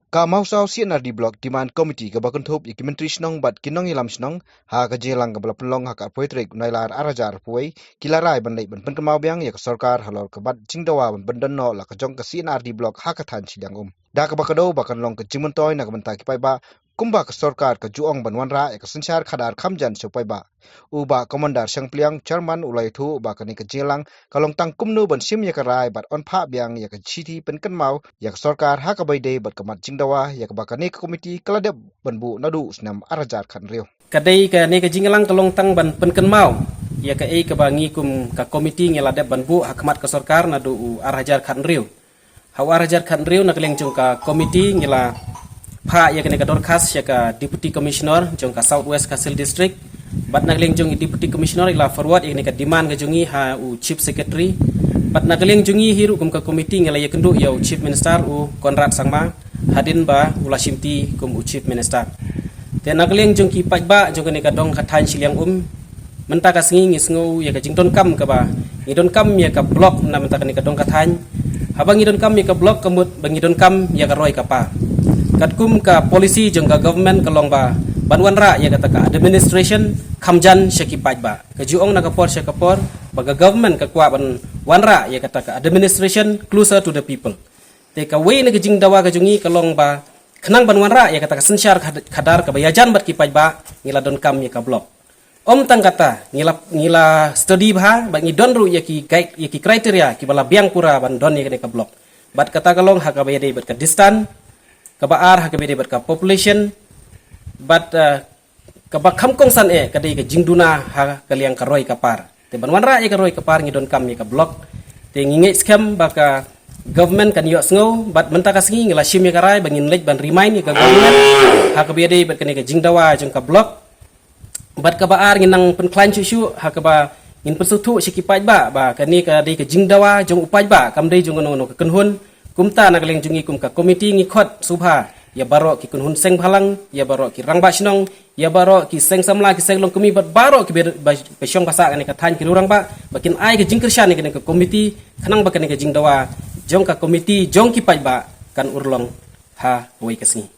Ka mau sau CNRD block demand committee ka bakun thop iki menteri snong bat kinong ilam snong ha ka jelang ka pelong ha ka poetrik nailar arajar puai kilarai ban ban pen kemau biang ya ka sarkar halor ka bat jingdawa ban bendan no la ka jong ka CNRD block ha ka than chilang da ka bakado bakan long ka jimun toy na ka banta ki pai ba kumba ka sarkar ka juong ban wanra ya ka senchar khadar khamjan sopai ba uba komandar sangpliang chairman ulai thu ba ka ni ka jelang kalong tang kumnu ban sim ya ka rai bat on pha biang ya ka chiti pen kan mau ya ka sarkar ha ka bai de bat ka mat jingdawa ya ka ba ka ni ka komiti kaladep ban bu nadu snam arajar khan riu kadai ka ne ka jinglang kalong tang ban pen kan mau ya ka ei ka bangi kum ka komiti ngeladep ban bu hakmat ka sarkar nadu arajar khan riu arajar khan riu na keleng jong ka komiti ngela pha ya ka ne ka dorkas ya ka deputy commissioner jong ka southwest kasil district bat nagling jong deputy commissioner ila forward ini ka demand ga jongi ha u chief secretary bat nagling jongi hiru kum ka committee ngala ya kendu ya u chief minister u Konrad Sangma hadin ba ula simti kum u chief minister te nagling jong ki paj ba jong ni ka dong ka than siliang menta ka singi ngisngu ya ka jington kam ka ba ngidon kam ya ka block na menta ka ni ka dong ka than habang ngidon kam ya ka block kamut bangidon kam ya ka roy ka pa katkum ka policy jong ka government kalong ba banwan ra ya kata ka administration khamjan syaki paj ba kejuong na kapor syakapor baga government ka kwa ban wanra ya kata ka administration closer to the people te ka we na gejing dawa ka jungi kalong ba khnang banwan ra ya kata ka sensyar khadar ka bayajan bat ki paj ba ngila don kam ya ka block tang kata ngila study bha ba ngi don ru ya ki guide ya ki criteria ki bala biang pura ban don ya ka block bat kata kalong ha ka bayade bat ka distan ka baar ha ka bayade bat ka population but kabak kamkong san kadai ka jingduna ha kaliang karoi kapar te banwanra e karoi kapar ngidon kam ni ka block te nginge scam baka government kan yo sngo but menta ka singi ngila shim ya karai bangin lek ban remind ni ka government ha ka biade bat kan ka jingdawa jong ka block but ka baar nginang pen klan chu ha ka ba ngin persutu sikipaj ba kani ka dei ka jingdawa jong upaj ba kam dei jong no ka kenhun kumta na kaleng jungi kum ka committee ngi khot subha ya baro ki kunhun seng phalang ya baro ki rangba sinong ya baro ki seng samla ki seng long kumi bat baro ki besyong basa kan ka than ki rang ba bakin ai ka jingkershan ni ka komiti khanang ba kan ka jingdawa jong ka komiti jong ki paj ba kan urlong ha wai kasni